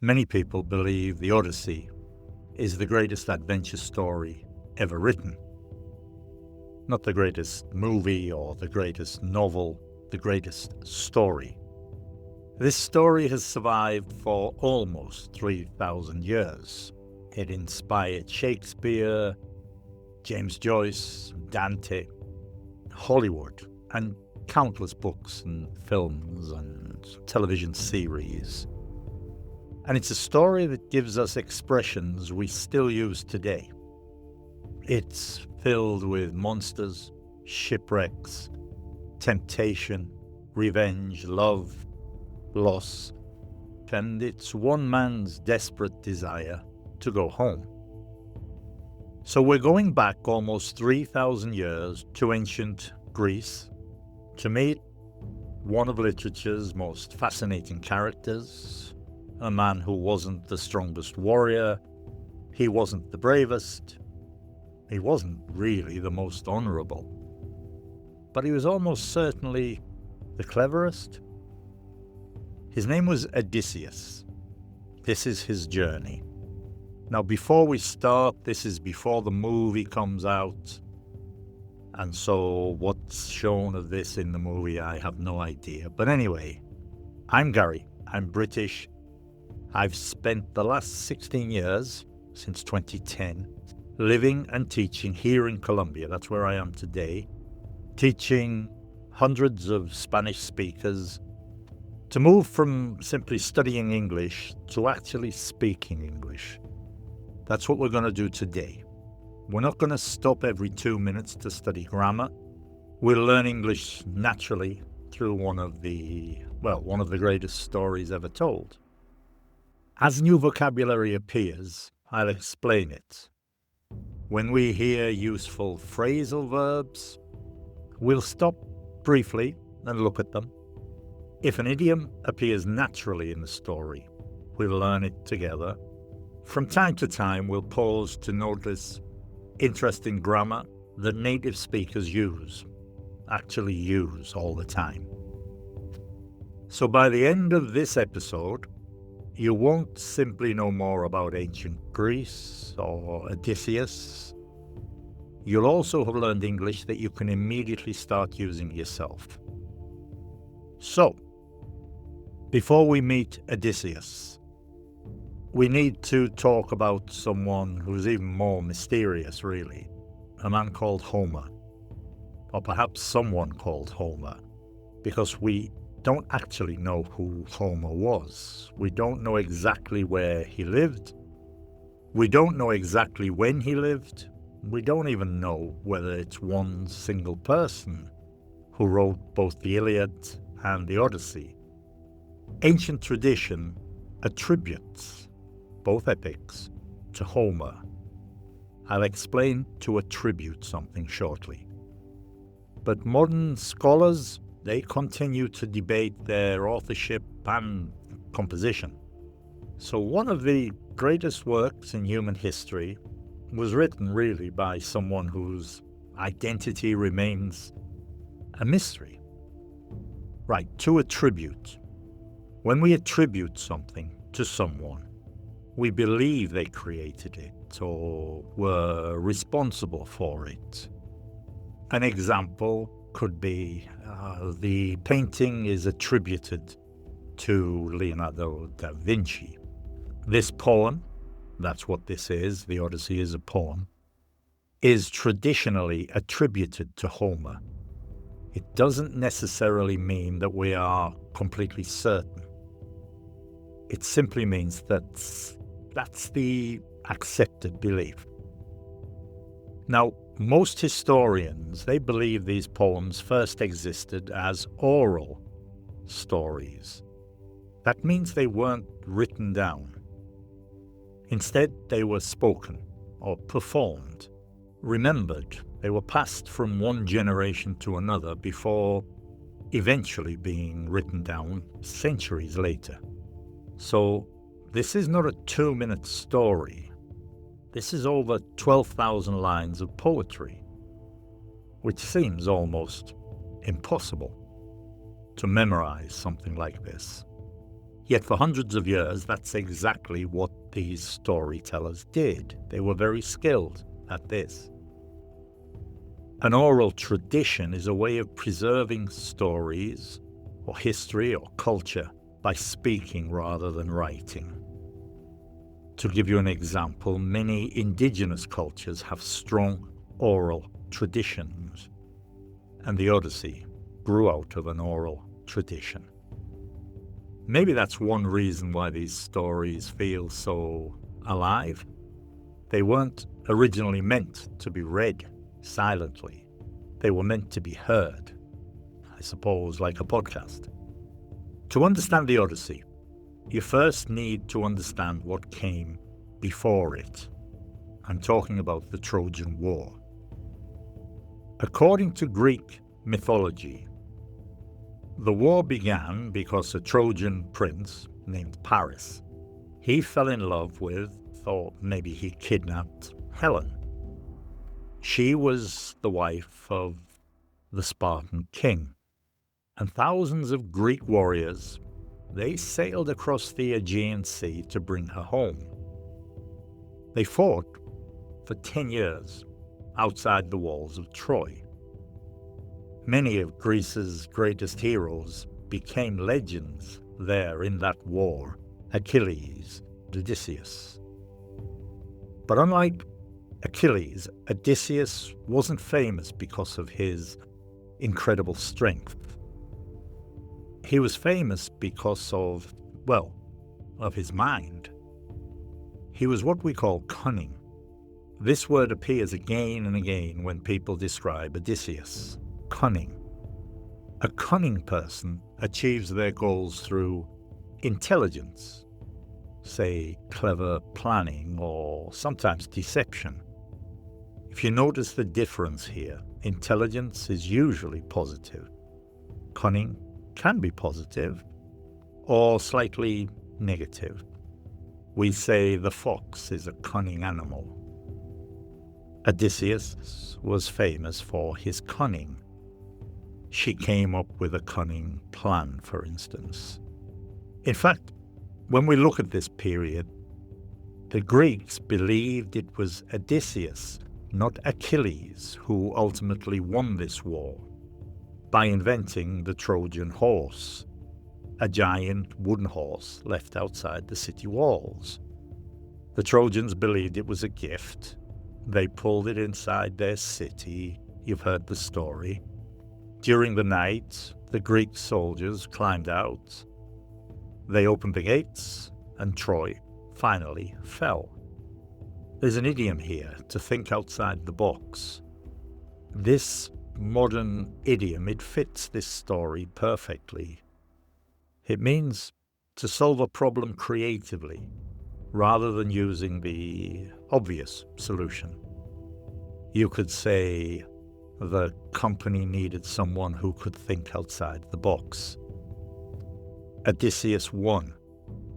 Many people believe the Odyssey is the greatest adventure story ever written. Not the greatest movie or the greatest novel, the greatest story. This story has survived for almost 3,000 years. It inspired Shakespeare, James Joyce, Dante, Hollywood, and countless books and films and television series. And it's a story that gives us expressions we still use today. It's filled with monsters, shipwrecks, temptation, revenge, love, loss, and it's one man's desperate desire to go home. So we're going back almost 3,000 years to ancient Greece to meet one of literature's most fascinating characters, a man who wasn't the strongest warrior, he wasn't the bravest, he wasn't really the most honorable, but he was almost certainly the cleverest. His name was Odysseus. This is his journey. Now, before we start, this is before the movie comes out, and so what's shown of this in the movie, I have no idea. But anyway, I'm Gary, I'm British. I've spent the last 16 years, since 2010, living and teaching here in Colombia. That's where I am today, teaching hundreds of Spanish speakers to move from simply studying English to actually speaking English. That's what we're going to do today. We're not going to stop every 2 minutes to study grammar. We'll learn English naturally through one of the greatest stories ever told. As new vocabulary appears, I'll explain it. When we hear useful phrasal verbs, we'll stop briefly and look at them. If an idiom appears naturally in the story, we'll learn it together. From time to time, we'll pause to notice interesting grammar that native speakers actually use all the time. So by the end of this episode, you won't simply know more about ancient Greece or Odysseus. You'll also have learned English that you can immediately start using yourself. So, before we meet Odysseus, we need to talk about someone who's even more mysterious, really. A man called Homer. Or perhaps someone called Homer, because we don't actually know who Homer was. We don't know exactly where he lived. We don't know exactly when he lived. We don't even know whether it's one single person who wrote both the Iliad and the Odyssey. Ancient tradition attributes both epics to Homer. I'll explain to attribute something shortly. But modern scholars, they continue to debate their authorship and composition. So one of the greatest works in human history was written really by someone whose identity remains a mystery. Right, to attribute. When we attribute something to someone, we believe they created it or were responsible for it. An example could be the painting is attributed to Leonardo da Vinci. This poem, that's what this is, the Odyssey is a poem, is traditionally attributed to Homer. It doesn't necessarily mean that we are completely certain. It simply means that's the accepted belief. Now, most historians, they believe these poems first existed as oral stories. That means they weren't written down. Instead, they were spoken or performed, remembered. They were passed from one generation to another before eventually being written down centuries later. So this is not a 2-minute story. This is over 12,000 lines of poetry, which seems almost impossible to memorize something like this. Yet for hundreds of years, that's exactly what these storytellers did. They were very skilled at this. An oral tradition is a way of preserving stories or history or culture by speaking rather than writing. To give you an example, many indigenous cultures have strong oral traditions, and the Odyssey grew out of an oral tradition. Maybe that's one reason why these stories feel so alive. They weren't originally meant to be read silently. They were meant to be heard, I suppose, like a podcast. To understand the Odyssey, you first need to understand what came before it. I'm talking about the Trojan War. According to Greek mythology, the war began because a Trojan prince named Paris, he fell in love with, or maybe he kidnapped, Helen. She was the wife of the Spartan king, and thousands of Greek warriors, they sailed across the Aegean Sea to bring her home. They fought for 10 years outside the walls of Troy. Many of Greece's greatest heroes became legends there in that war: Achilles, Odysseus. But unlike Achilles, Odysseus wasn't famous because of his incredible strength. He was famous because of his mind. He was what we call cunning. This word appears again and again when people describe Odysseus. Cunning. A cunning person achieves their goals through intelligence, say clever planning or sometimes deception. If you notice the difference here, intelligence is usually positive. Cunning can be positive or slightly negative. We say the fox is a cunning animal. Odysseus was famous for his cunning. She came up with a cunning plan, for instance. In fact, when we look at this period, the Greeks believed it was Odysseus, not Achilles, who ultimately won this war by inventing the Trojan horse, a giant wooden horse left outside the city walls. The Trojans believed it was a gift. They pulled it inside their city. You've heard the story. During the night, the Greek soldiers climbed out. They opened the gates, and Troy finally fell. There's an idiom here, to think outside the box. This modern idiom, it fits this story perfectly. It means to solve a problem creatively, rather than using the obvious solution. You could say the company needed someone who could think outside the box. Odysseus won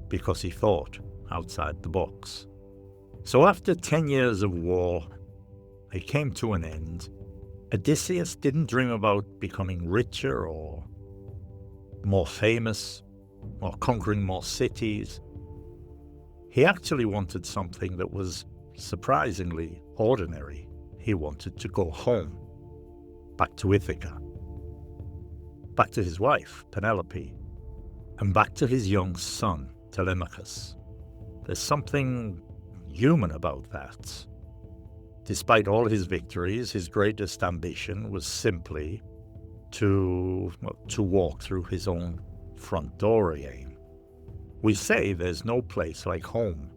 because he thought outside the box. So after 10 years of war, it came to an end. Odysseus didn't dream about becoming richer or more famous or conquering more cities. He actually wanted something that was surprisingly ordinary. He wanted to go home, back to Ithaca, back to his wife, Penelope, and back to his young son, Telemachus. There's something human about that. Despite all his victories, his greatest ambition was simply to walk through his own front door again. We say there's no place like home.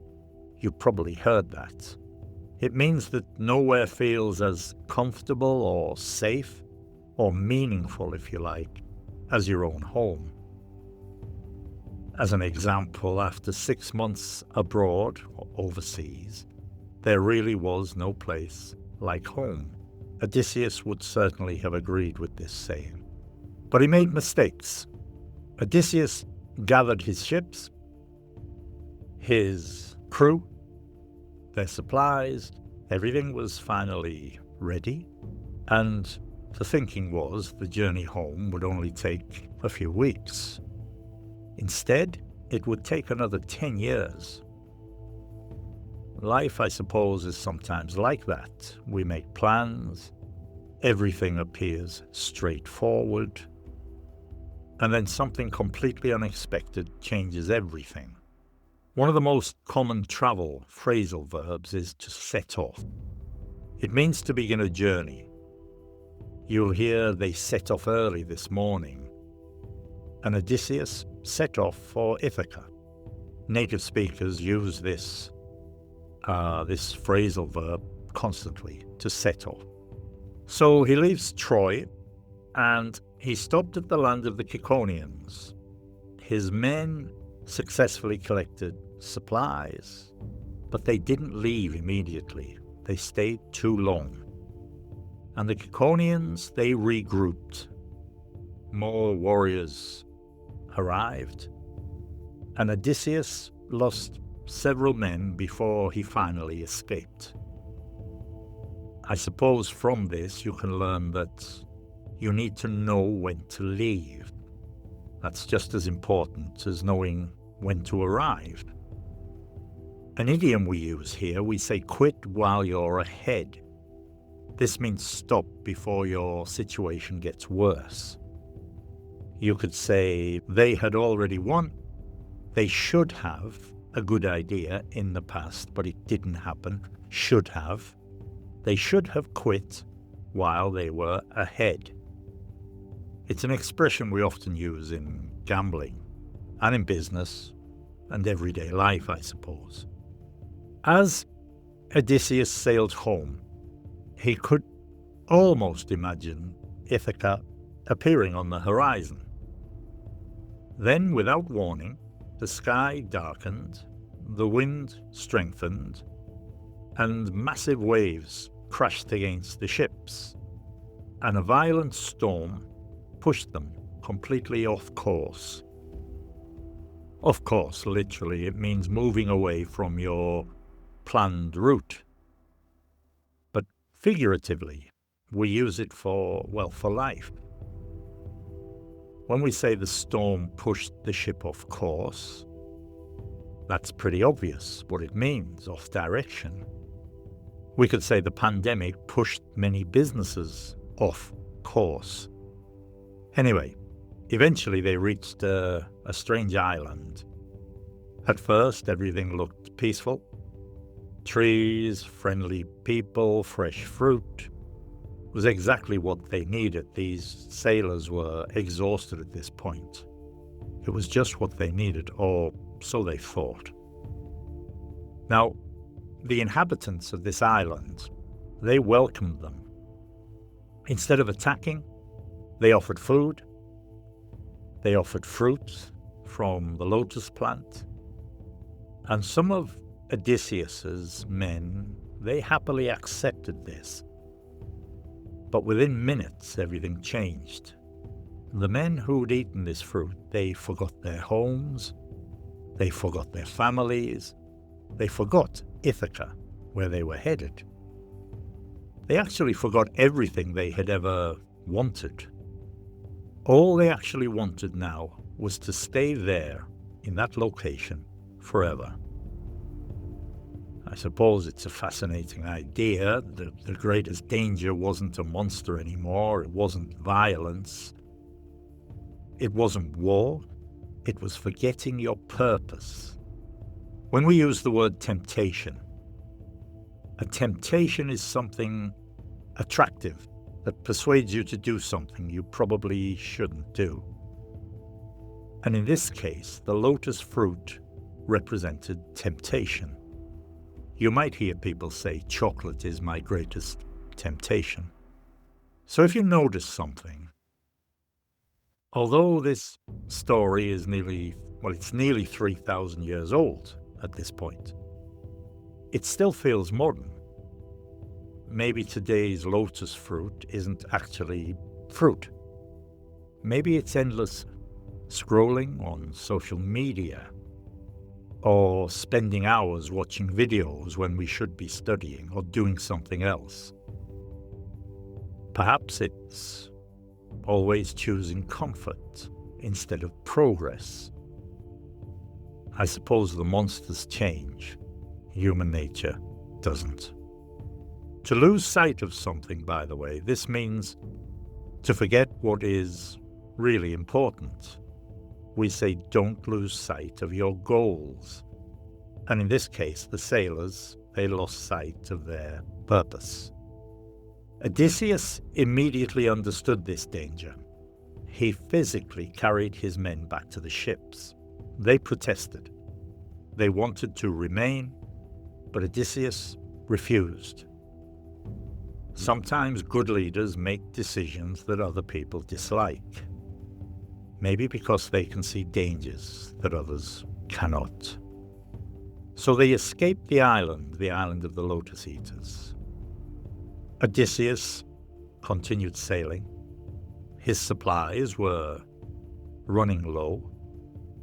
You've probably heard that. It means that nowhere feels as comfortable or safe or meaningful, if you like, as your own home. As an example, after 6 months abroad or overseas, there really was no place like home. Odysseus would certainly have agreed with this saying. But he made mistakes. Odysseus gathered his ships, his crew, their supplies, everything was finally ready, and the thinking was the journey home would only take a few weeks. Instead, it would take another 10 years. Life, I suppose, is sometimes like that. We make plans, everything appears straightforward, and then something completely unexpected changes everything. One of the most common travel phrasal verbs is to set off. It means to begin a journey. You'll hear they set off early this morning. And Odysseus set off for Ithaca. Native speakers use this phrasal verb constantly, to set off. So he leaves Troy and he stopped at the land of the Ciconians. His men successfully collected supplies, but they didn't leave immediately. They stayed too long. And the Ciconians, they regrouped. More warriors arrived, and Odysseus lost several men before he finally escaped. I suppose from this you can learn that you need to know when to leave. That's just as important as knowing when to arrive. An idiom we use here, we say quit while you're ahead. This means stop before your situation gets worse. You could say they had already won. They should have a good idea in the past, but it didn't happen. Should have. They should have quit while they were ahead. It's an expression we often use in gambling and in business and everyday life, I suppose. As Odysseus sailed home, he could almost imagine Ithaca appearing on the horizon. Then, without warning, the sky darkened, the wind strengthened, and massive waves crashed against the ships, and a violent storm pushed them completely off course. Of course, literally, it means moving away from your planned route. But figuratively, we use it for life. When we say the storm pushed the ship off course, that's pretty obvious what it means, off direction. We could say the pandemic pushed many businesses off course. Anyway, eventually they reached a strange island. At first, everything looked peaceful. Trees, friendly people, fresh fruit. It was exactly what they needed. These sailors were exhausted at this point. It was just what they needed, or so they thought. Now, the inhabitants of this island, they welcomed them. Instead of attacking, they offered food. They offered fruit from the lotus plant. And some of Odysseus's men, they happily accepted this. But within minutes, everything changed. The men who'd eaten this fruit, they forgot their homes, they forgot their families, they forgot Ithaca, where they were headed. They actually forgot everything they had ever wanted. All they actually wanted now was to stay there, in that location, forever. I suppose it's a fascinating idea. The greatest danger wasn't a monster anymore. It wasn't violence. It wasn't war. It was forgetting your purpose. When we use the word temptation, a temptation is something attractive that persuades you to do something you probably shouldn't do. And in this case, the lotus fruit represented temptation. You might hear people say, chocolate is my greatest temptation. So if you notice something, although this story is nearly 3,000 years old at this point, it still feels modern. Maybe today's lotus fruit isn't actually fruit. Maybe it's endless scrolling on social media, or spending hours watching videos when we should be studying or doing something else. Perhaps it's always choosing comfort instead of progress. I suppose the monsters change. Human nature doesn't. To lose sight of something, by the way, this means to forget what is really important. We say don't lose sight of your goals. And in this case, the sailors, they lost sight of their purpose. Odysseus immediately understood this danger. He physically carried his men back to the ships. They protested. They wanted to remain, but Odysseus refused. Sometimes good leaders make decisions that other people dislike. Maybe because they can see dangers that others cannot. So they escaped the island of the Lotus Eaters. Odysseus continued sailing. His supplies were running low,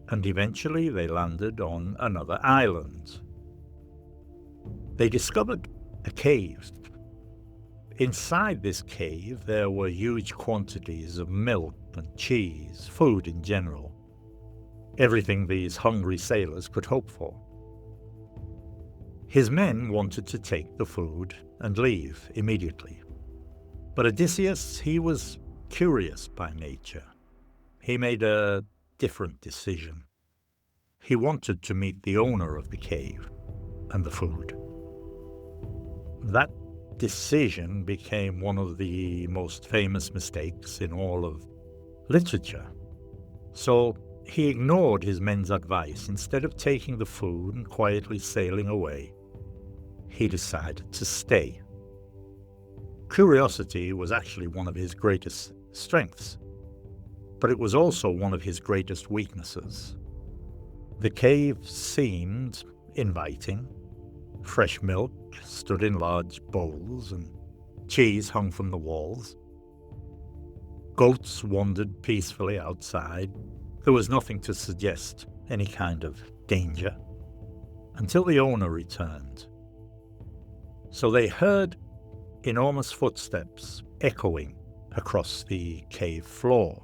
and eventually they landed on another island. They discovered a cave. Inside this cave, there were huge quantities of milk and cheese, food in general, everything these hungry sailors could hope for. His men wanted to take the food and leave immediately. But Odysseus, he was curious by nature. He made a different decision. He wanted to meet the owner of the cave and the food. That decision became one of the most famous mistakes in all of literature. So he ignored his men's advice. Instead of taking the food and quietly sailing away, he decided to stay. Curiosity was actually one of his greatest strengths, but it was also one of his greatest weaknesses. The cave seemed inviting. Fresh milk stood in large bowls, and cheese hung from the walls. Goats wandered peacefully outside. There was nothing to suggest any kind of danger, until the owner returned. So they heard enormous footsteps echoing across the cave floor.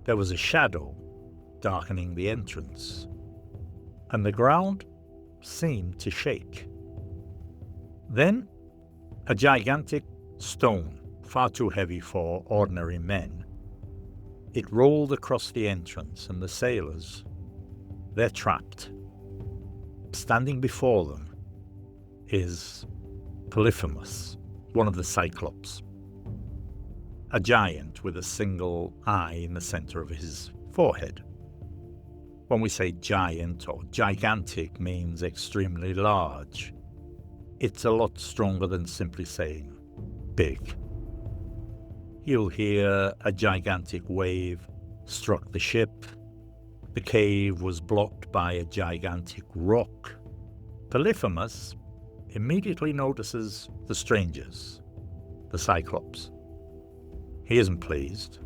There was a shadow darkening the entrance, and the ground seemed to shake. Then, a gigantic stone, far too heavy for ordinary men, it rolled across the entrance, and the sailors, they're trapped. Standing before them is Polyphemus, one of the Cyclops, a giant with a single eye in the center of his forehead. When we say giant or gigantic means extremely large. It's a lot stronger than simply saying big. You'll hear a gigantic wave struck the ship. The cave was blocked by a gigantic rock. Polyphemus immediately notices the strangers, the Cyclops. He isn't pleased.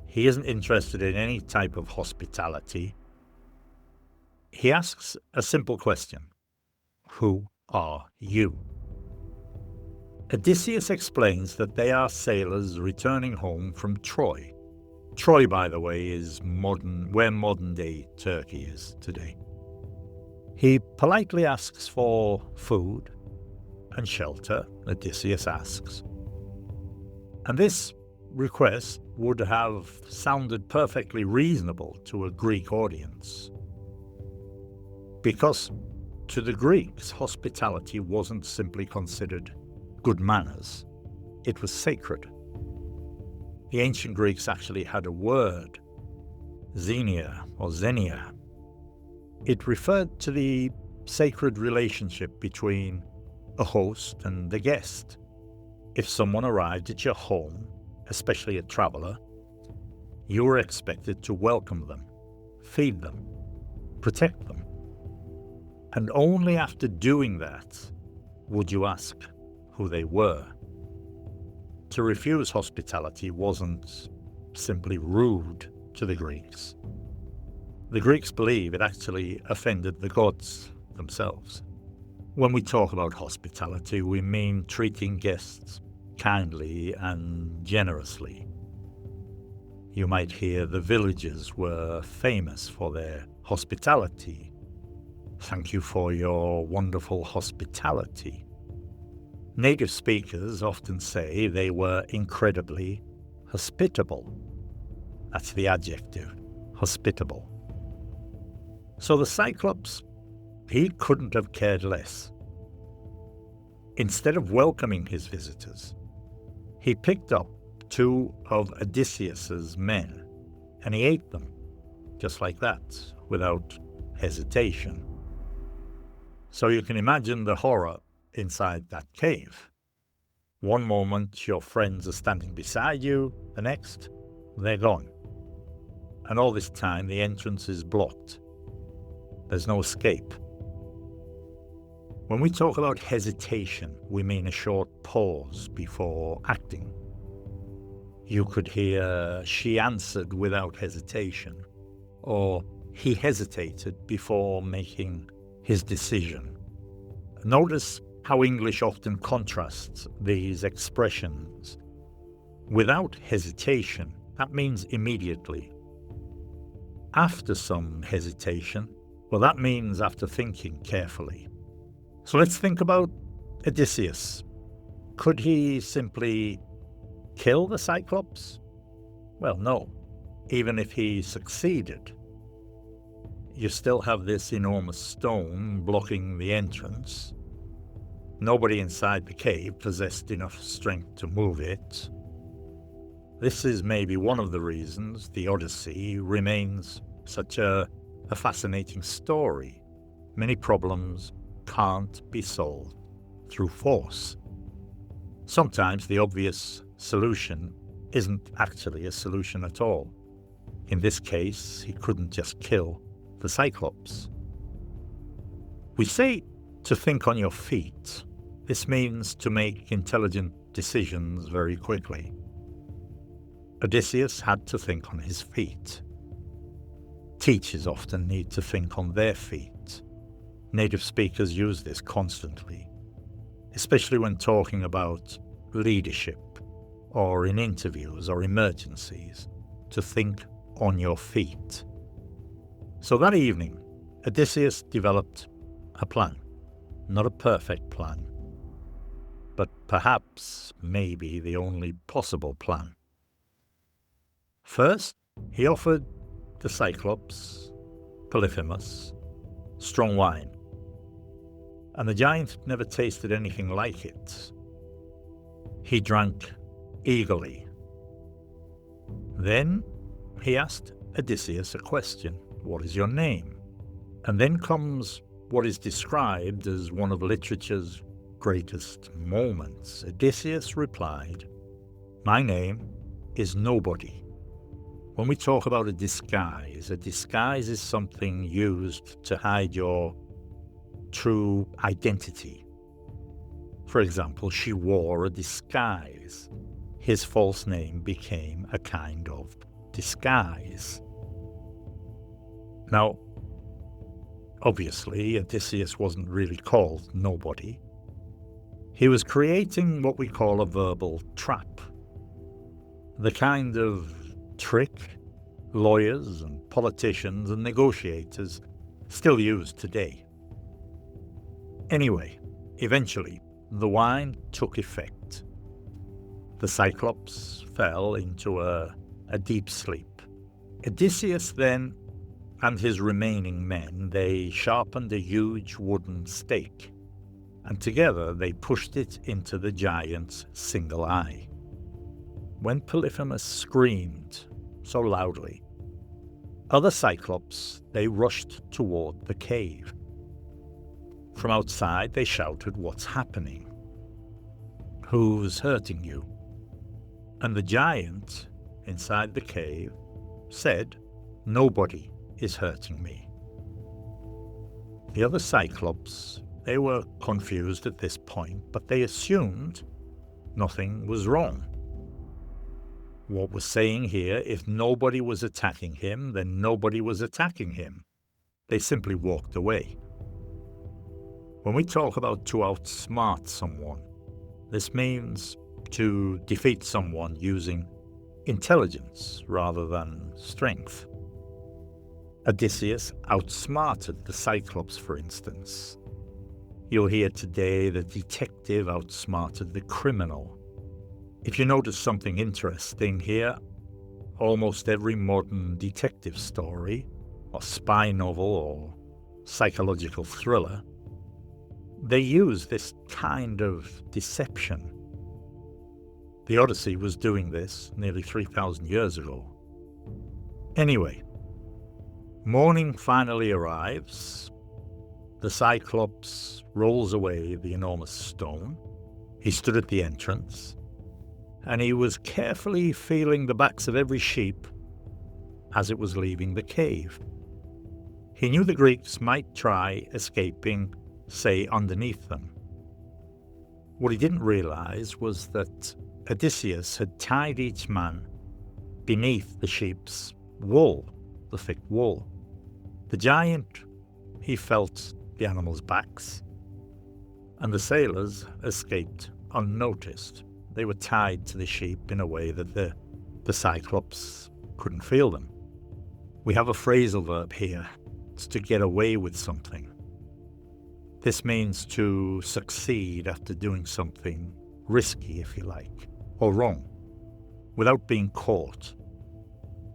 He isn't interested in any type of hospitality. He asks a simple question. Who are you? Odysseus explains that they are sailors returning home from Troy. Troy, by the way, is where modern-day Turkey is today. He politely asks for food and shelter, Odysseus asks. And this request would have sounded perfectly reasonable to a Greek audience. Because to the Greeks, hospitality wasn't simply considered good manners. It was sacred. The ancient Greeks actually had a word, xenia or xenia. It referred to the sacred relationship between a host and a guest. If someone arrived at your home, especially a traveler, you were expected to welcome them, feed them, protect them. And only after doing that would you ask who they were. To refuse hospitality wasn't simply rude to the Greeks. The Greeks believe it actually offended the gods themselves. When we talk about hospitality, we mean treating guests kindly and generously. You might hear the villagers were famous for their hospitality. Thank you for your wonderful hospitality. Native speakers often say they were incredibly hospitable. That's the adjective, hospitable. So the Cyclops, he couldn't have cared less. Instead of welcoming his visitors, he picked up two of Odysseus's men, and he ate them, just like that, without hesitation. So you can imagine the horror inside that cave. One moment your friends are standing beside you, the next, they're gone. And all this time the entrance is blocked. There's no escape. When we talk about hesitation, we mean a short pause before acting. You could hear, "She answered without hesitation," or "He hesitated before making his decision." Notice how English often contrasts these expressions. Without hesitation, that means immediately. After some hesitation, well, that means after thinking carefully. So let's think about Odysseus. Could he simply kill the Cyclops? Well, no. Even if he succeeded, you still have this enormous stone blocking the entrance. Nobody inside the cave possessed enough strength to move it. This is maybe one of the reasons the Odyssey remains such a fascinating story. Many problems can't be solved through force. Sometimes the obvious solution isn't actually a solution at all. In this case, he couldn't just kill the Cyclops. We say to think on your feet. This means to make intelligent decisions very quickly. Odysseus had to think on his feet. Teachers often need to think on their feet. Native speakers use this constantly, especially when talking about leadership or in interviews or emergencies, to think on your feet. So that evening, Odysseus developed a plan. Not a perfect plan, but perhaps maybe the only possible plan. First, he offered the Cyclops, Polyphemus, strong wine, and the giant had never tasted anything like it. He drank eagerly. Then he asked Odysseus a question: "What is your name?" And then comes what is described as one of literature's greatest moments. Odysseus replied, "My name is Nobody." When we talk about a disguise is something used to hide your true identity. For example, she wore a disguise. His false name became a kind of disguise. Now, obviously, Odysseus wasn't really called Nobody. He was creating what we call a verbal trap. The kind of trick lawyers and politicians and negotiators still use today. Anyway, eventually, the wine took effect. The Cyclops fell into a deep sleep. Odysseus then and his remaining men, they sharpened a huge wooden stake, and together they pushed it into the giant's single eye. When Polyphemus screamed so loudly, other Cyclops, they rushed toward the cave. From outside, they shouted, "What's happening? Who's hurting you?" And the giant inside the cave said, "Nobody is hurting me." The other Cyclops, they were confused at this point, but they assumed nothing was wrong. What was saying here, if nobody was attacking him, then nobody was attacking him. They simply walked away. When we talk about to outsmart someone, this means to defeat someone using intelligence rather than strength. Odysseus outsmarted the Cyclops, for instance. You'll hear today the detective outsmarted the criminal. If you notice something interesting here, almost every modern detective story, or spy novel, or psychological thriller, they use this kind of deception. The Odyssey was doing this nearly 3,000 years ago. Anyway, morning finally arrives. The Cyclops rolls away the enormous stone. He stood at the entrance, and he was carefully feeling the backs of every sheep as it was leaving the cave. He knew the Greeks might try escaping, say, underneath them. What he didn't realize was that Odysseus had tied each man beneath the sheep's wool, the thick wool. The giant, he felt the animals' backs, and the sailors escaped unnoticed. They were tied to the sheep in a way that the Cyclops couldn't feel them. We have a phrasal verb here. It's to get away with something. This means to succeed after doing something risky, if you like, or wrong, without being caught.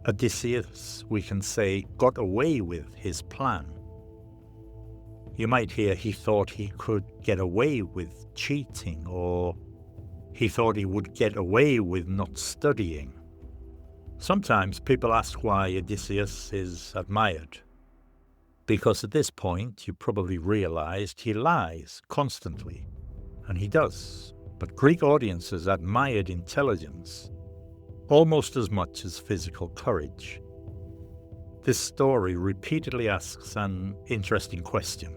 Odysseus, we can say, got away with his plan. You might hear he thought he could get away with cheating, or he thought he would get away with not studying. Sometimes people ask why Odysseus is admired. Because at this point, you probably realized he lies constantly, and he does. But Greek audiences admired intelligence almost as much as physical courage. This story repeatedly asks an interesting question.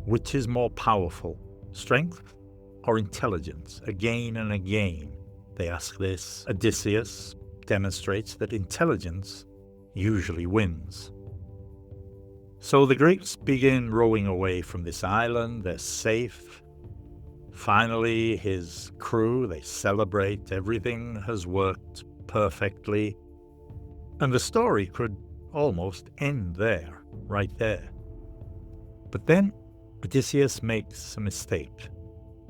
Which is more powerful, strength or intelligence? Again and again, they ask this. Odysseus demonstrates that intelligence usually wins. So the Greeks begin rowing away from this island. They're safe. Finally, his crew, they celebrate. Everything has worked perfectly. And the story could almost end there, right there. But then Odysseus makes a mistake.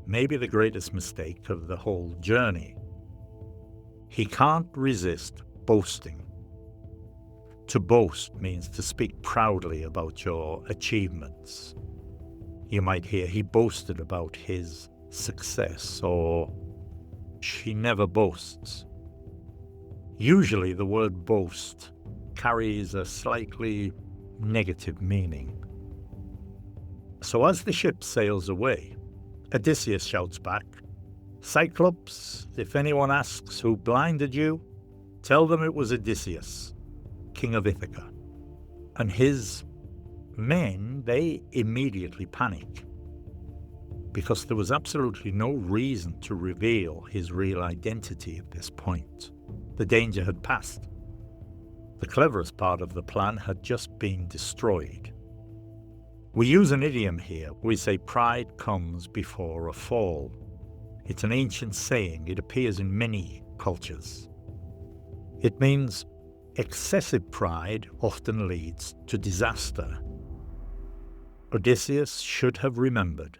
Maybe the greatest mistake of the whole journey. He can't resist boasting. To boast means to speak proudly about your achievements. You might hear he boasted about his success, or she never boasts. Usually the word boast carries a slightly negative meaning. So as the ship sails away, Odysseus shouts back, "Cyclops, if anyone asks who blinded you, tell them it was Odysseus, king of Ithaca." And his men, they immediately panic, because there was absolutely no reason to reveal his real identity at this point. The danger had passed. The cleverest part of the plan had just been destroyed. We use an idiom here. We say pride comes before a fall. It's an ancient saying. It appears in many cultures. It means excessive pride often leads to disaster. Odysseus should have remembered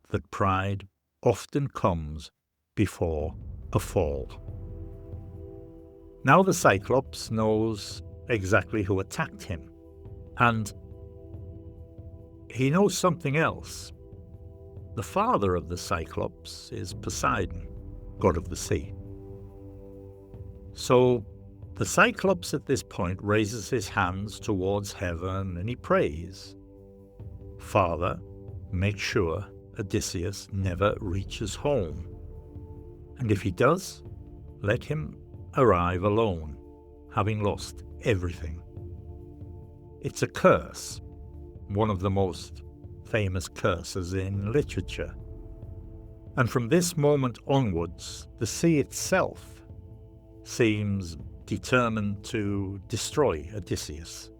that pride often comes before a fall. Now the Cyclops knows exactly who attacked him, and he knows something else. The father of the Cyclops is Poseidon, god of the sea. So the Cyclops at this point raises his hands towards heaven and he prays, "Father, make sure Odysseus never reaches home. And if he does, let him arrive alone, having lost everything." It's a curse, one of the most famous curses in literature. And from this moment onwards, the sea itself seems determined to destroy Odysseus.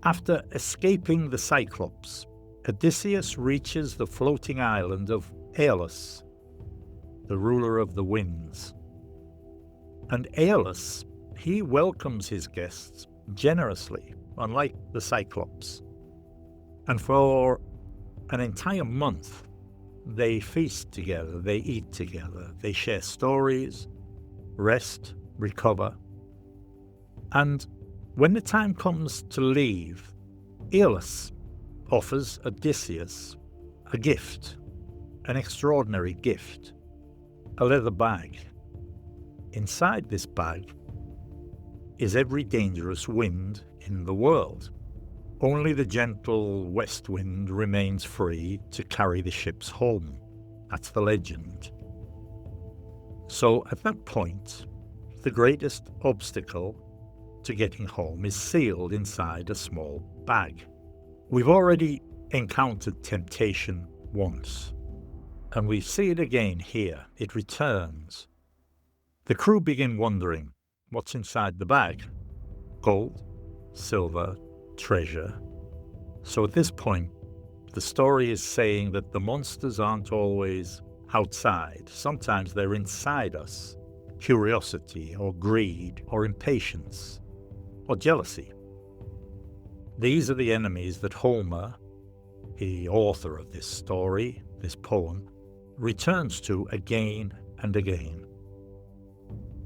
After escaping the Cyclops, Odysseus reaches the floating island of Aeolus, the ruler of the winds. And Aeolus, he welcomes his guests generously. unlike the Cyclops. And for an entire month, they feast together, they eat together, they share stories, rest, recover. And when the time comes to leave, Aeolus offers Odysseus a gift, an extraordinary gift, a leather bag. Inside this bag is every dangerous wind in the world. Only the gentle west wind remains free to carry the ships home. That's the legend. So at that point, the greatest obstacle to getting home is sealed inside a small bag. We've already encountered temptation once, and we see it again here. It returns. The crew begin wondering what's inside the bag. Gold, silver, treasure. So at this point, the story is saying that the monsters aren't always outside. Sometimes they're inside us. Curiosity or greed or impatience or jealousy. These are the enemies that Homer, the author of this story, this poem, returns to again and again.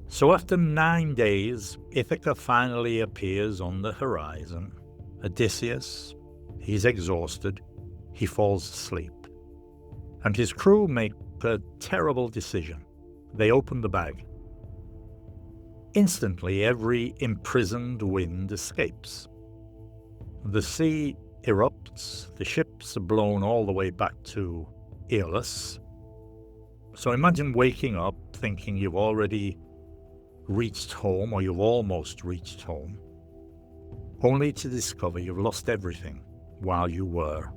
So after 9 days, Ithaca finally appears on the horizon. Odysseus, he's exhausted, he falls asleep. And his crew make a terrible decision. They open the bag. Instantly, every imprisoned wind escapes. The sea erupts, the ships are blown all the way back to Aeolus. So imagine waking up thinking you've already reached home, or you've almost reached home, only to discover you've lost everything while you were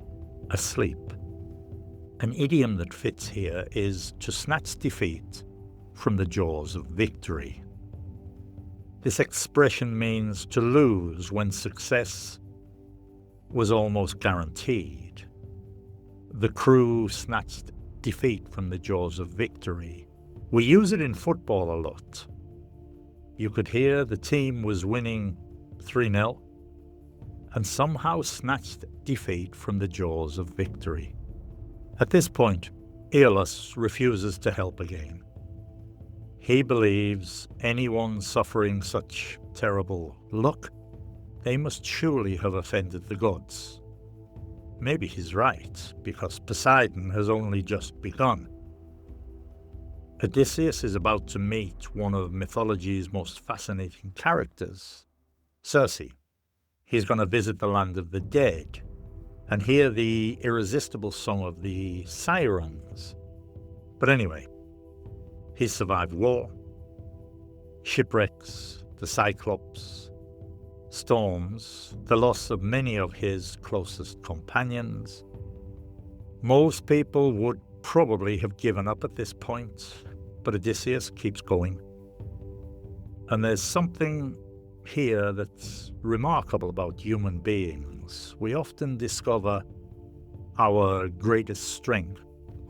asleep. An idiom that fits here is to snatch defeat from the jaws of victory. This expression means to lose when success was almost guaranteed. The crew snatched defeat from the jaws of victory. We use it in football a lot. You could hear the team was winning 3-0 and somehow snatched defeat from the jaws of victory. At this point, Aeolus refuses to help again. He believes anyone suffering such terrible luck, they must surely have offended the gods. Maybe he's right, because Poseidon has only just begun. Odysseus is about to meet one of mythology's most fascinating characters, Circe. He's going to visit the land of the dead and hear the irresistible song of the Sirens. But anyway, he's survived war, shipwrecks, the Cyclops, storms, the loss of many of his closest companions. Most people would probably have given up at this point, but Odysseus keeps going. And there's something here that's remarkable about human beings. We often discover our greatest strength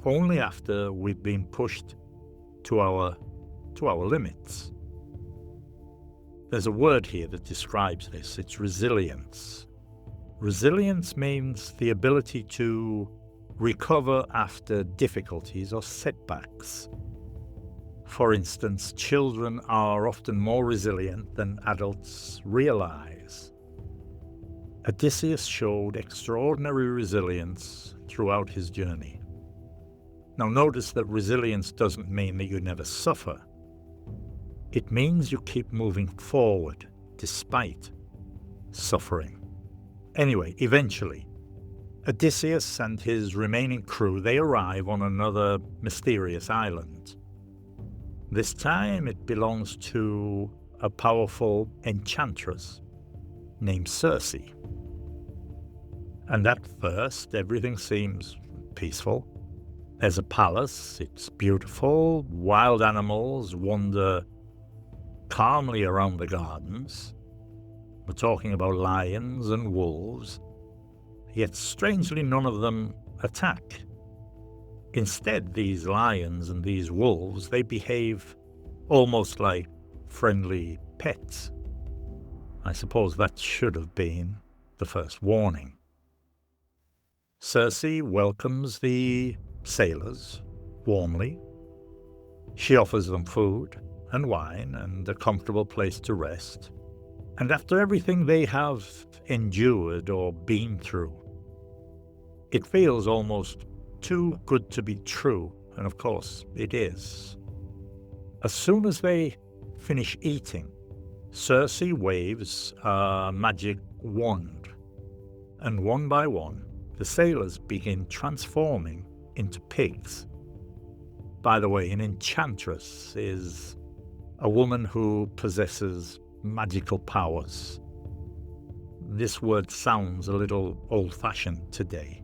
only after we've been pushed to our limits. There's a word here that describes this. It's resilience. Resilience means the ability to recover after difficulties or setbacks. For instance, children are often more resilient than adults realize. Odysseus showed extraordinary resilience throughout his journey. Now notice that resilience doesn't mean that you never suffer. It means you keep moving forward despite suffering. Anyway, eventually, Odysseus and his remaining crew, they arrive on another mysterious island. This time it belongs to a powerful enchantress named Circe. And at first, everything seems peaceful. There's a palace, it's beautiful, wild animals wander calmly around the gardens. We're talking about lions and wolves, yet strangely none of them attack. Instead, these lions and these wolves, they behave almost like friendly pets. I suppose that should have been the first warning. Circe welcomes the sailors warmly. She offers them food and wine and a comfortable place to rest. And after everything they have endured or been through, it feels almost too good to be true, and of course it is. As soon as they finish eating, Circe waves a magic wand, and one by one, the sailors begin transforming into pigs. By the way, an enchantress is a woman who possesses magical powers. This word sounds a little old-fashioned today.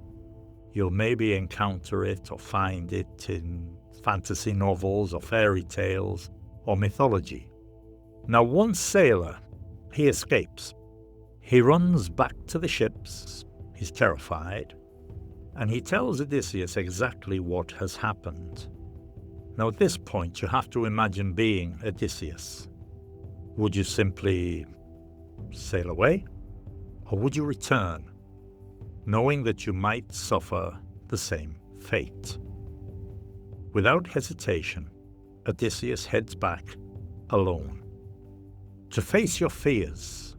You'll maybe encounter it or find it in fantasy novels or fairy tales or mythology. Now, one sailor, he escapes. He runs back to the ships. He's terrified. And he tells Odysseus exactly what has happened. Now, at this point, you have to imagine being Odysseus. Would you simply sail away? Or would you return, knowing that you might suffer the same fate? Without hesitation, Odysseus heads back alone. To face your fears,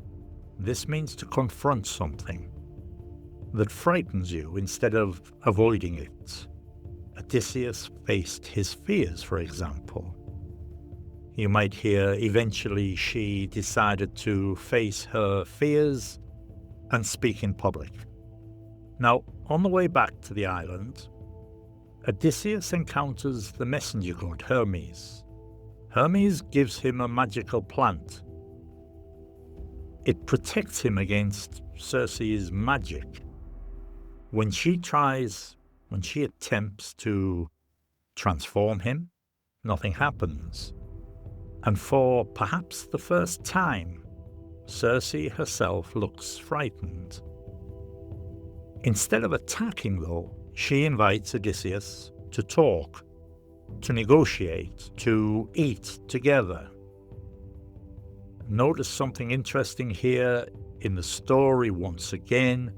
this means to confront something that frightens you instead of avoiding it. Odysseus faced his fears, for example. You might hear eventually she decided to face her fears and speak in public. Now, on the way back to the island, Odysseus encounters the messenger god Hermes. Hermes gives him a magical plant. It protects him against Circe's magic. When she attempts to transform him, nothing happens. And for perhaps the first time, Circe herself looks frightened. Instead of attacking, though, she invites Odysseus to talk, to negotiate, to eat together. Notice something interesting here in the story once again.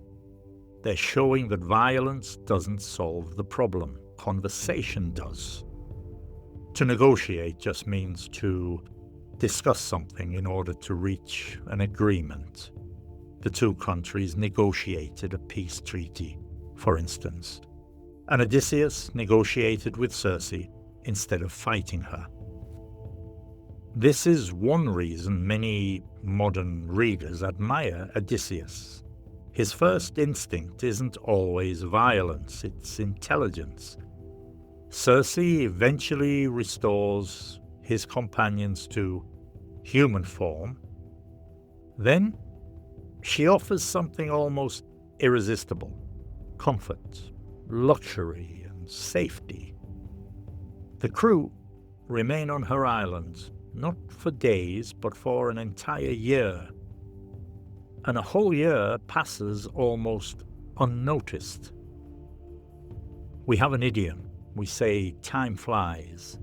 They're showing that violence doesn't solve the problem. Conversation does. To negotiate just means to discuss something in order to reach an agreement. The two countries negotiated a peace treaty, for instance, and Odysseus negotiated with Circe instead of fighting her. This is one reason many modern readers admire Odysseus. His first instinct isn't always violence, it's intelligence. Circe eventually restores his companions to human form. Then she offers something almost irresistible: comfort, luxury, and safety. The crew remain on her island, not for days, but for an entire year. And a whole year passes almost unnoticed. We have an idiom. We say, time flies.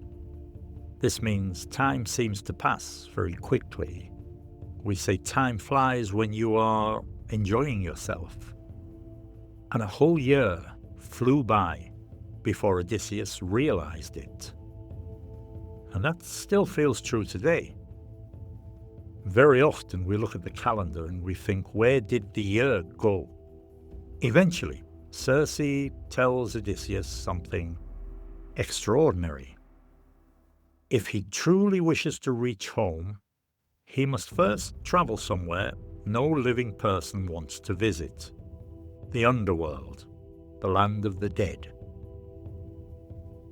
This means time seems to pass very quickly. We say time flies when you are enjoying yourself. And a whole year flew by before Odysseus realized it. And that still feels true today. Very often we look at the calendar and we think, where did the year go? Eventually, Circe tells Odysseus something extraordinary. If he truly wishes to reach home, he must first travel somewhere no living person wants to visit: the underworld, the land of the dead.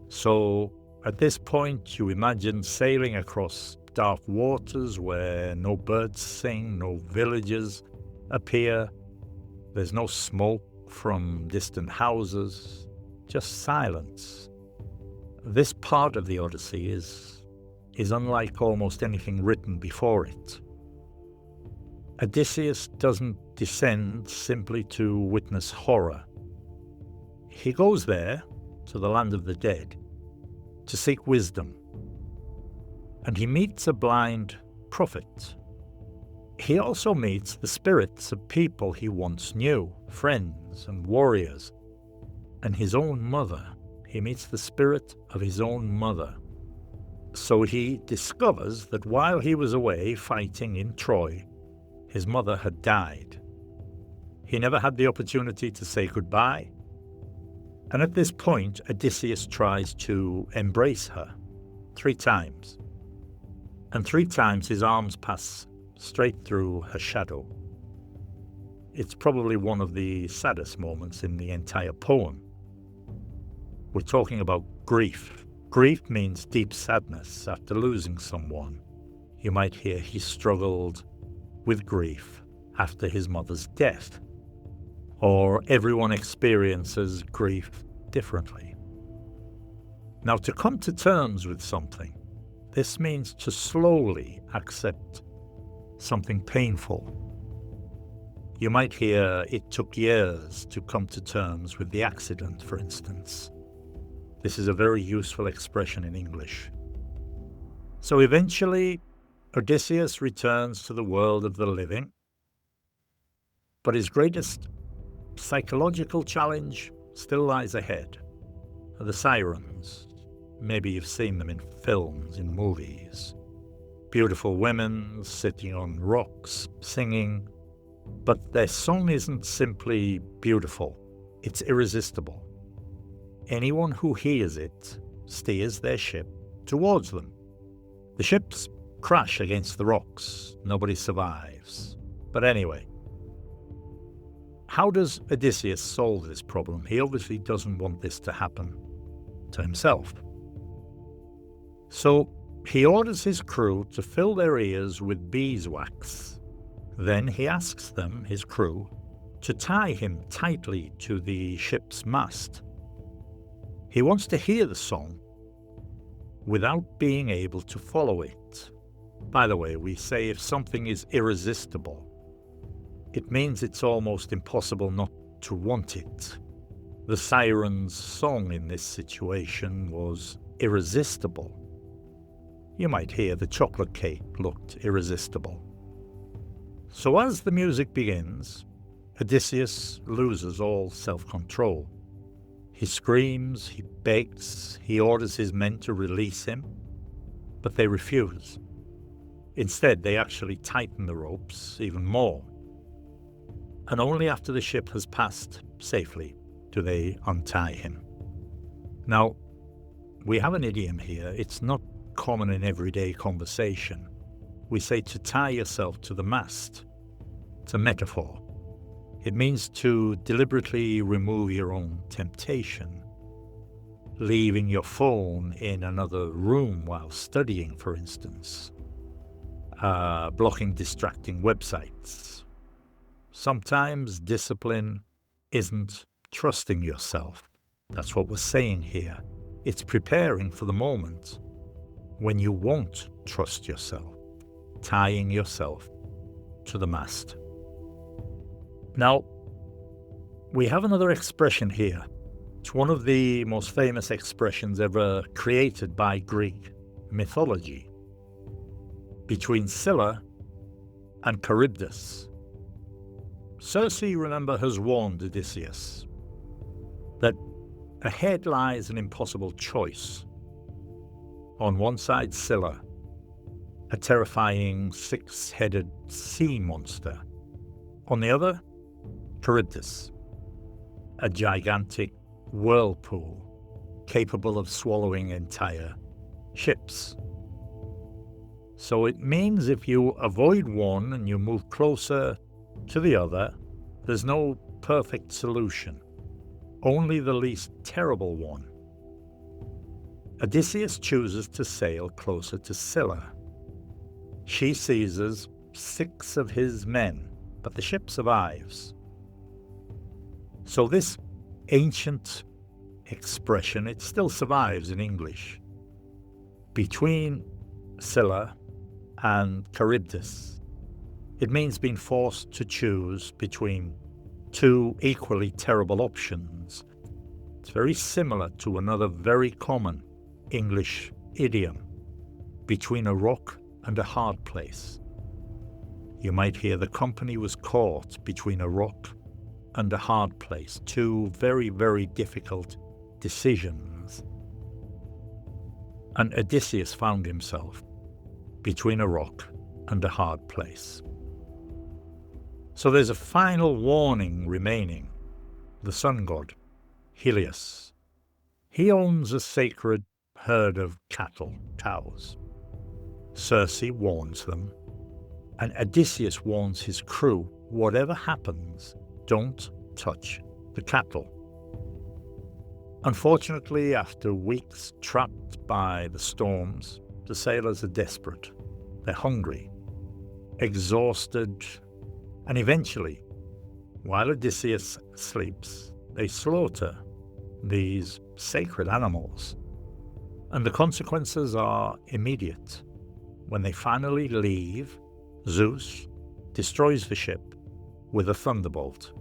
So, at this point, you imagine sailing across dark waters where no birds sing, no villagers appear, there's no smoke from distant houses, just silence. This part of the Odyssey is unlike almost anything written before it. Odysseus doesn't descend simply to witness horror. He goes there, to the land of the dead, to seek wisdom. And he meets a blind prophet. he also meets the spirits of people he once knew, friends and warriors, and his own mother. He meets the spirit of his own mother. So he discovers that while he was away fighting in Troy, his mother had died. He never had the opportunity to say goodbye, and at this point Odysseus tries to embrace her 3 times, and 3 times his arms pass straight through her shadow. It's probably one of the saddest moments in the entire poem. We're talking about grief. Grief means deep sadness after losing someone. You might hear he struggled with grief after his mother's death, or everyone experiences grief differently. Now, to come to terms with something, this means to slowly accept something painful. You might hear it took years to come to terms with the accident, for instance. This is a very useful expression in English. So eventually, Odysseus returns to the world of the living, but his greatest psychological challenge still lies ahead. The Sirens. Maybe you've seen them in films, in movies. Beautiful women sitting on rocks, singing. But their song isn't simply beautiful, it's irresistible. Anyone who hears it steers their ship towards them. The ships crash against the rocks, nobody survives. But anyway, how does Odysseus solve this problem? He obviously doesn't want this to happen to himself. So he orders his crew to fill their ears with beeswax. Then he asks them, his crew, to tie him tightly to the ship's mast. He wants to hear the song without being able to follow it. By the way, we say if something is irresistible, it means it's almost impossible not to want it. The Sirens' song in this situation was irresistible. You might hear the chocolate cake looked irresistible. So as the music begins, Odysseus loses all self-control. He screams, he begs, he orders his men to release him, but they refuse. Instead, they actually tighten the ropes even more. And only after the ship has passed safely do they untie him. Now, we have an idiom here. It's not common in everyday conversation. We say to tie yourself to the mast. It's a metaphor. It means to deliberately remove your own temptation, leaving your phone in another room while studying, for instance, blocking distracting websites. Sometimes discipline isn't trusting yourself. That's what we're saying here. It's preparing for the moment when you won't trust yourself, tying yourself to the mast. Now, we have another expression here. It's one of the most famous expressions ever created by Greek mythology. Between Scylla and Charybdis. Circe, remember, has warned Odysseus that ahead lies an impossible choice. On one side, Scylla, a terrifying 6-headed sea monster. On the other, Charybdis, a gigantic whirlpool capable of swallowing entire ships. So it means if you avoid one and you move closer to the other, there's no perfect solution, only the least terrible one. Odysseus chooses to sail closer to Scylla. She seizes 6 of his men, but the ship survives. So this ancient expression, it still survives in English. Between Scylla and Charybdis, it means being forced to choose between 2 equally terrible options. It's very similar to another very common English idiom, between a rock and a hard place. You might hear the company was caught between a rock and a hard place, two very, very difficult decisions. And Odysseus found himself between a rock and a hard place. So there's a final warning remaining. The sun god, Helios, he owns a sacred herd of cattle, cows. Circe warns them, and Odysseus warns his crew, whatever happens, don't touch the cattle. Unfortunately, after weeks trapped by the storms, the sailors are desperate. They're hungry, exhausted, and eventually, while Odysseus sleeps, they slaughter these sacred animals. And the consequences are immediate. When they finally leave, Zeus destroys the ship with a thunderbolt.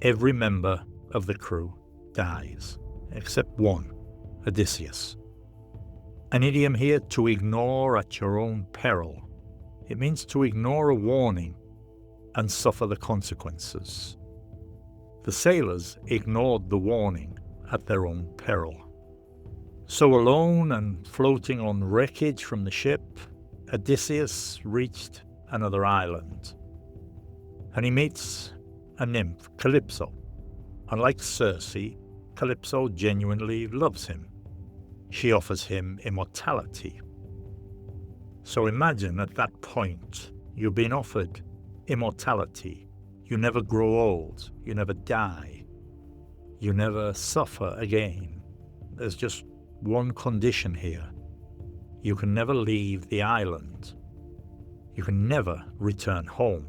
Every member of the crew dies, except one, Odysseus. An idiom here, to ignore at your own peril. It means to ignore a warning and suffer the consequences. The sailors ignored the warning at their own peril. So alone and floating on wreckage from the ship, Odysseus reached another island. And he meets a nymph, Calypso. Unlike Circe, Calypso genuinely loves him. She offers him immortality. So imagine at that point, you've been offered immortality. You never grow old, you never die, you never suffer again. There's just one condition here. You can never leave the island. You can never return home.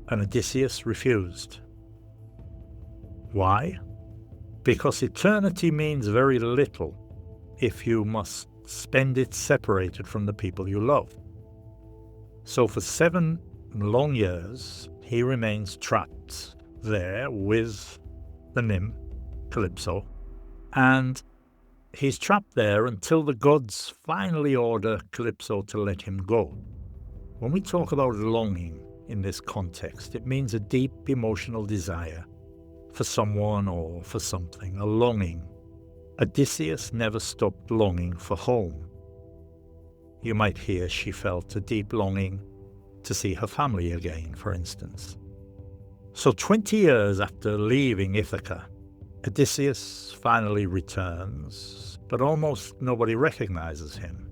And Odysseus refused. Why? Because eternity means very little if you must spend it separated from the people you love. So for 7 long years, he remains trapped there with the nymph, Calypso, and he's trapped there until the gods finally order Calypso to let him go. When we talk about longing in this context, it means a deep emotional desire for someone or for something, a longing. Odysseus never stopped longing for home. You might hear she felt a deep longing to see her family again, for instance. So 20 years after leaving Ithaca, Odysseus finally returns, but almost nobody recognizes him.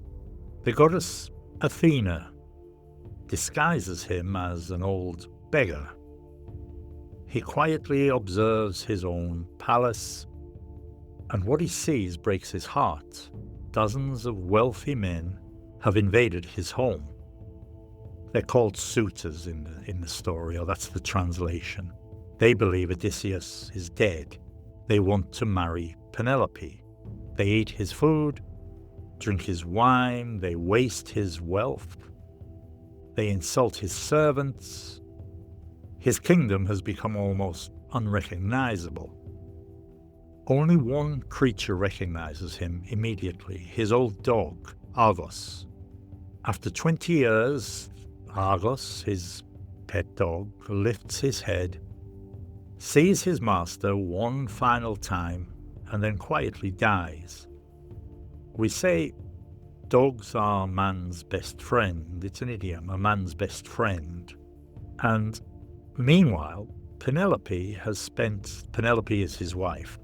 The goddess Athena disguises him as an old beggar. He quietly observes his own palace, and what he sees breaks his heart. Dozens of wealthy men have invaded his home. They're called suitors in the story, or that's the translation. They believe Odysseus is dead. They want to marry Penelope. They eat his food, drink his wine, they waste his wealth. They insult his servants. His kingdom has become almost unrecognizable. Only one creature recognizes him immediately, his old dog, Argos. After 20 years, Argos, his pet dog, lifts his head, sees his master one final time, and then quietly dies. We say dogs are man's best friend. It's an idiom, a man's best friend. And meanwhile, Penelope is his wife.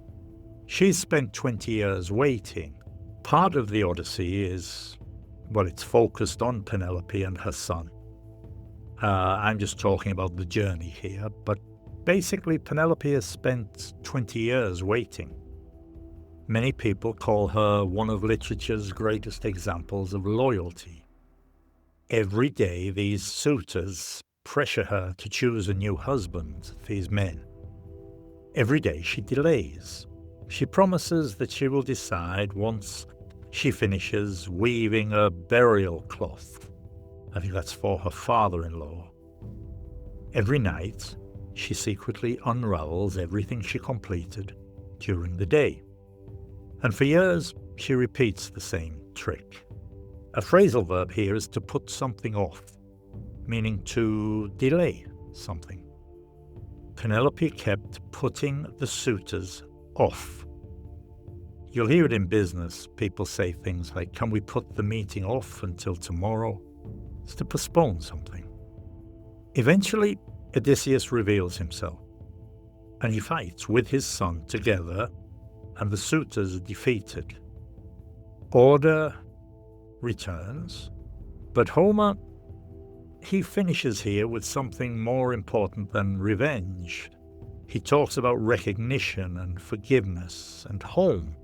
She's spent 20 years waiting. Part of the Odyssey is, well, it's focused on Penelope and her son. I'm just talking about the journey here, but basically Penelope has spent 20 years waiting. Many people call her one of literature's greatest examples of loyalty. Every day these suitors pressure her to choose a new husband, these men. Every day she delays. She promises that she will decide once she finishes weaving a burial cloth. I think that's for her father-in-law. Every night, she secretly unravels everything she completed during the day. And for years, she repeats the same trick. A phrasal verb here is to put something off. meaning to delay something. Penelope kept putting the suitors off. You'll hear it in business. People say things like, "Can we put the meeting off until tomorrow?" It's to postpone something. Eventually, Odysseus reveals himself, and he fights with his son together, and the suitors are defeated. Order returns, but Homer, he finishes here with something more important than revenge. He talks about recognition and forgiveness and home.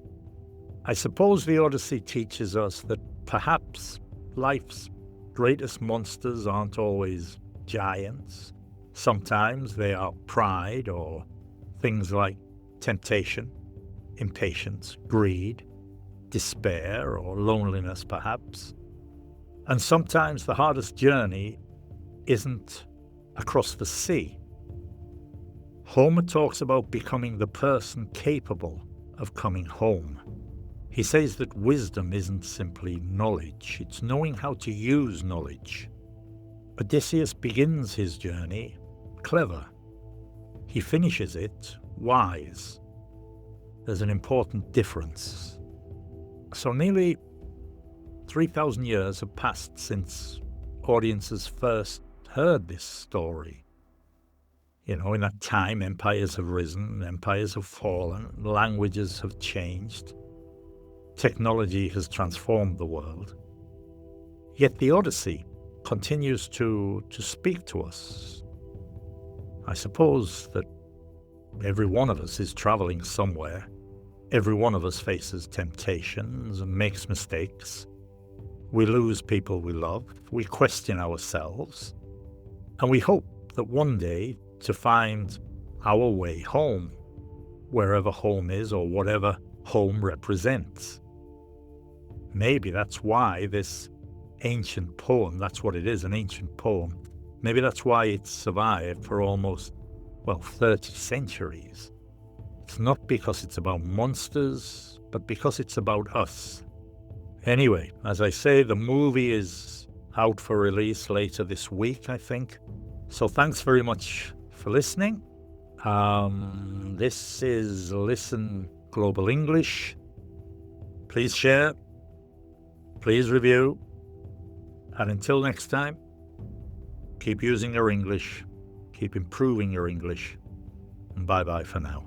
I suppose the Odyssey teaches us that perhaps life's greatest monsters aren't always giants. Sometimes they are pride or things like temptation, impatience, greed, despair, or loneliness perhaps. And sometimes the hardest journey isn't across the sea. Homer talks about becoming the person capable of coming home. He says that wisdom isn't simply knowledge, it's knowing how to use knowledge. Odysseus begins his journey clever. He finishes it wise. There's an important difference. So nearly 3,000 years have passed since audiences first heard this story. In that time, empires have risen, empires have fallen, languages have changed. Technology has transformed the world. Yet the Odyssey continues to speak to us. I suppose that every one of us is traveling somewhere. Every one of us faces temptations and makes mistakes. We lose people we love. We question ourselves. And we hope that one day to find our way home, wherever home is or whatever home represents. Maybe that's why this ancient poem, that's what it is, an ancient poem, maybe that's why it's survived for almost, 30 centuries. It's not because it's about monsters, but because it's about us. Anyway, as I say, the movie is out for release later this week, I think. So thanks very much for listening. This is Listen Global English. Please share, please review, and until next time, keep using your English, keep improving your English, and bye-bye for now.